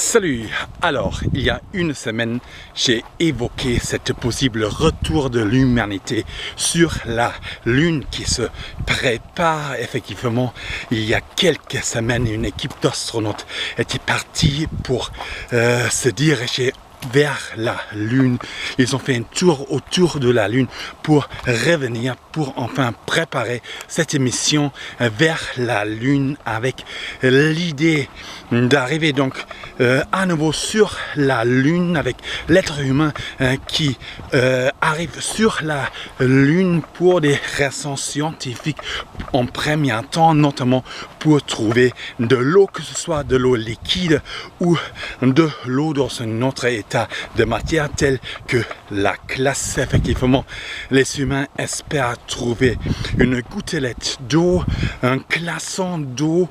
Salut! Alors, il y a une semaine, j'ai évoqué cette possible retour de l'humanité sur la Lune qui se prépare. Effectivement, il y a quelques semaines, une équipe d'astronautes était partie pour se diriger vers la Lune. Ils ont fait un tour autour de la Lune pour revenir, pour enfin préparer cette mission vers la Lune avec l'idée d'arriver donc à nouveau sur la Lune avec l'être humain qui arrive sur la Lune pour des raisons scientifiques en premier temps, notamment pour trouver de l'eau, que ce soit de l'eau liquide ou de l'eau dans un autre état de matière tel que la glace. Effectivement, les humains espèrent trouver une gouttelette d'eau, un glaçon d'eau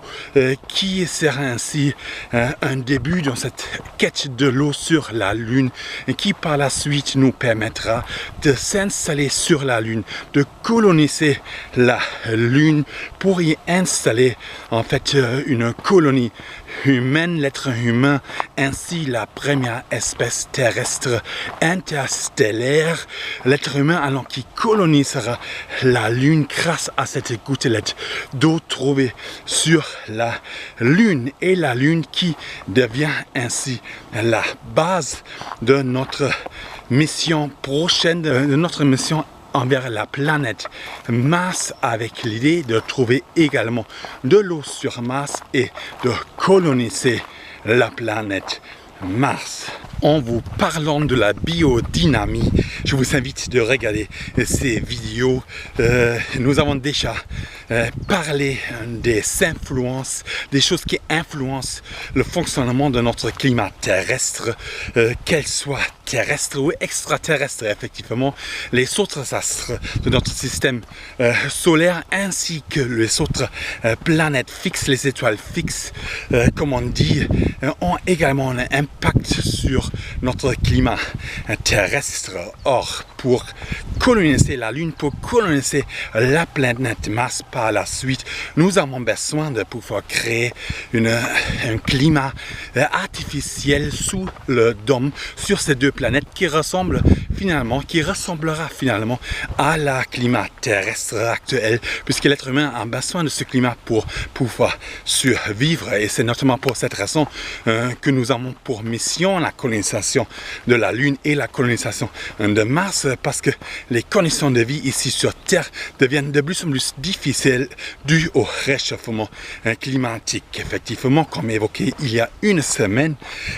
qui sera ainsi un début dans cette quête de l'eau sur la Lune et qui par la suite nous permettra de s'installer sur la Lune, de coloniser la Lune pour y installer en fait une colonie humaine, l'être humain, ainsi la première espèce terrestre interstellaire, l'être humain alors qui colonisera la Lune grâce à cette gouttelette d'eau trouvée sur la Lune, et la Lune qui devient ainsi la base de notre mission prochaine, de notre mission envers la planète Mars, avec l'idée de trouver également de l'eau sur Mars et de coloniser la planète Mars. En vous parlant de la biodynamie, je vous invite de regarder ces vidéos. Nous avons déjà parlé des influences, des choses qui influencent le fonctionnement de notre climat terrestre, qu'elles soient terrestres ou extraterrestres. Effectivement, les autres astres de notre système solaire ainsi que les autres planètes fixes, les étoiles fixes, comme on dit, ont également un impact sur notre climat terrestre. Or, pour coloniser la Lune, pour coloniser la planète Mars par la suite, nous avons besoin de pouvoir créer un climat artificiel sous le dôme sur ces deux planètes qui ressemblera finalement à la climat terrestre actuel, puisque l'être humain a besoin de ce climat pour pouvoir survivre, et c'est notamment pour cette raison que nous avons pour mission la colonisation de la Lune et la colonisation de Mars, parce que les conditions de vie ici sur Terre deviennent de plus en plus difficiles dû au réchauffement climatique. Effectivement, comme évoqué il y a une semaine,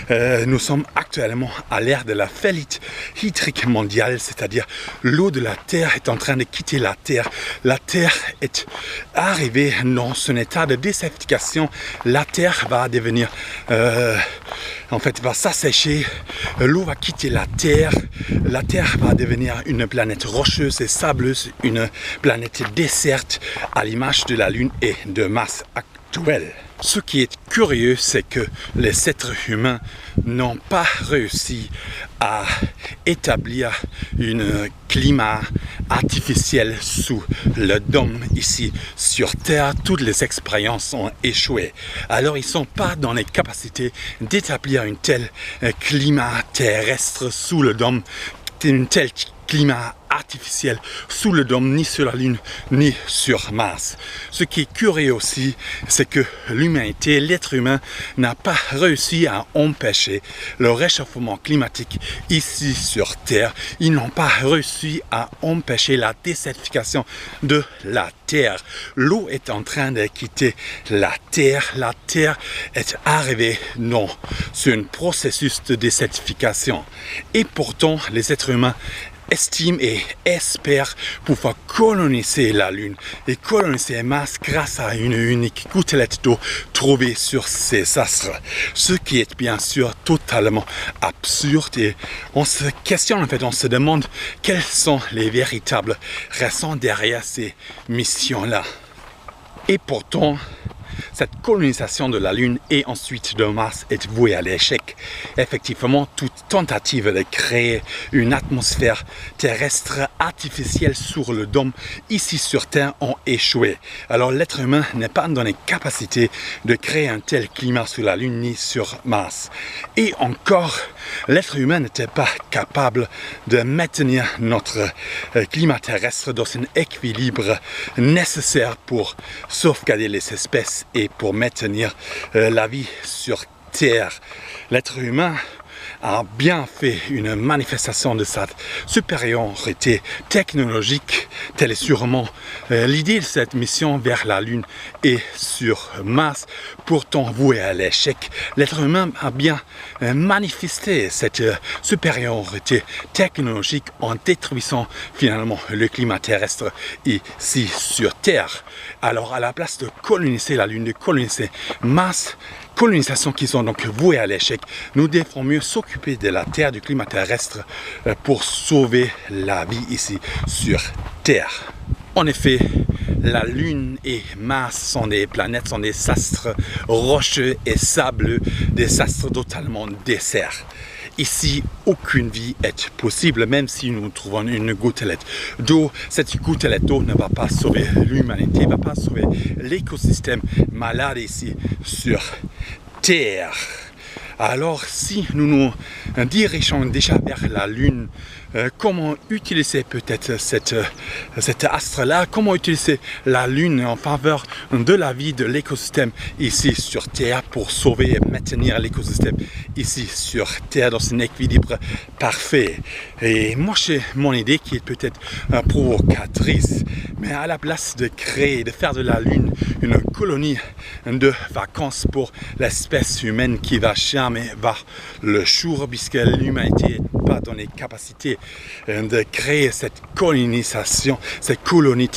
nous sommes actuellement à l'ère de la faillite hydrique mondiale, c'est-à-dire l'eau de la Terre est en train de quitter la Terre. La Terre est arrivée dans son état de désertification. La Terre va devenir va s'assécher, l'eau va quitter la Terre va devenir une planète rocheuse et sableuse, une planète déserte à l'image de la Lune et de Mars actuelle. Ce qui est curieux, c'est que les êtres humains n'ont pas réussi à établir un climat artificiel sous le dôme ici sur Terre. Toutes les expériences ont échoué. Alors ils ne sont pas dans les capacités d'établir un tel climat terrestre sous le dôme, un tel climat artificiel sous le dôme, ni sur la Lune, ni sur Mars. Ce qui est curieux aussi, c'est que l'humanité, l'être humain, n'a pas réussi à empêcher le réchauffement climatique ici sur Terre. Ils n'ont pas réussi à empêcher la désertification de la Terre. L'eau est en train de quitter la Terre. La Terre est arrivée sur un processus de désertification. Et pourtant, les êtres humains estime et espère pouvoir coloniser la Lune et coloniser Mars grâce à une unique gouttelette d'eau trouvée sur ces astres. Ce qui est bien sûr totalement absurde, et on se questionne, on se demande quelles sont les véritables raisons derrière ces missions-là. Et pourtant, cette colonisation de la Lune et ensuite de Mars est vouée à l'échec. Effectivement, toute tentative de créer une atmosphère terrestre artificielle sur le dôme ici sur Terre ont échoué. Alors l'être humain n'est pas dans les capacités de créer un tel climat sur la Lune ni sur Mars. Et encore, l'être humain n'était pas capable de maintenir notre climat terrestre dans un équilibre nécessaire pour sauvegarder les espèces et pour maintenir la vie sur Terre. L'être humain a bien fait une manifestation de sa supériorité technologique. Telle est sûrement l'idée de cette mission vers la Lune et sur Mars, pourtant vouée à l'échec. L'être humain a bien manifesté cette supériorité technologique en détruisant finalement le climat terrestre ici sur Terre. Alors à la place de coloniser la Lune, de coloniser Mars, colonisations qui sont donc vouées à l'échec, nous devons mieux s'occuper de la Terre, du climat terrestre pour sauver la vie ici sur Terre. En effet, la Lune et Mars sont des planètes, sont des astres rocheux et sableux, des astres totalement déserts. Ici, aucune vie est possible, même si nous trouvons une gouttelette d'eau. Cette gouttelette d'eau ne va pas sauver l'humanité, ne va pas sauver l'écosystème malade ici sur Terre. Alors, si nous nous dirigeons déjà vers la Lune, comment utiliser peut-être cet astre-là, comment utiliser la Lune en faveur de la vie de l'écosystème ici sur Terre pour sauver et maintenir l'écosystème ici sur Terre dans un équilibre parfait. Et moi, j'ai mon idée qui est peut-être provocatrice, mais à la place de créer, de faire de la Lune une colonie de vacances pour l'espèce humaine qui va jamais voir le jour, puisque l'humanité n'est pas dans les capacités de créer cette colonisation, cette colonie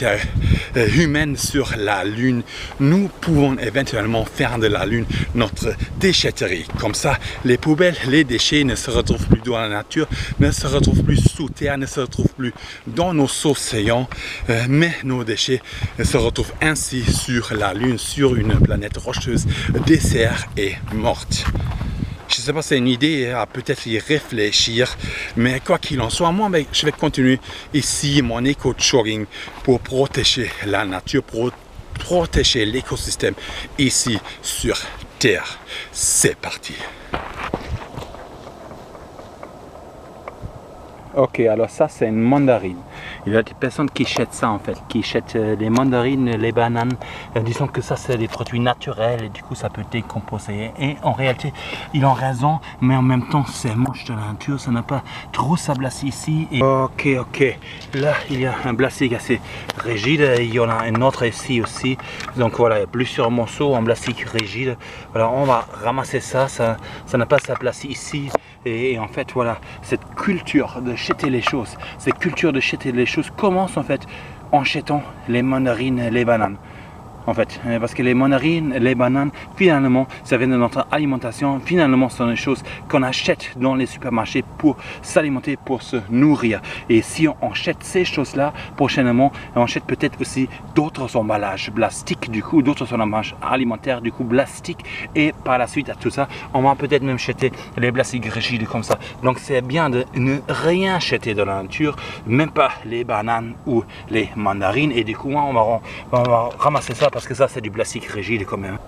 humaine sur la Lune, nous pouvons éventuellement faire de la Lune notre déchetterie. Comme ça, les poubelles, les déchets ne se retrouvent plus dans la nature, ne se retrouvent plus sous terre, ne se retrouvent plus dans nos océans, mais nos déchets se retrouvent ainsi sur la Lune, sur une planète rocheuse, désert et morte. Je ne sais pas, c'est une idée à peut-être y réfléchir, mais quoi qu'il en soit, moi, je vais continuer ici mon éco-jogging pour protéger la nature, pour protéger l'écosystème ici sur Terre. C'est parti. Ok, alors ça c'est une mandarine. Il y a des personnes qui jettent ça en fait, qui jettent les mandarines, les bananes. Disons que ça c'est des produits naturels et du coup ça peut décomposer. Et en réalité, ils ont raison, mais en même temps c'est moche de la nature, ça n'a pas trop sa place ici. Et... Ok, là il y a un plastique assez rigide, il y en a un autre ici aussi. Donc voilà, il y a plusieurs morceaux en plastique rigide. Voilà, on va ramasser ça, ça n'a pas sa place ici. Et en fait, voilà, cette culture de jeter les choses, commence en fait en jetant les mandarines, les bananes. En fait, parce que les mandarines, les bananes, finalement, ça vient de notre alimentation. Finalement, ce sont des choses qu'on achète dans les supermarchés pour s'alimenter, pour se nourrir. Et si on achète ces choses-là, prochainement, on achète peut-être aussi d'autres emballages plastiques, du coup, d'autres emballages alimentaires, du coup, plastiques. Et par la suite à tout ça, on va peut-être même jeter les plastiques rigides comme ça. Donc, c'est bien de ne rien jeter dans la nature, même pas les bananes ou les mandarines. Et du coup, on va ramasser ça parce que ça c'est du plastique rigide quand même.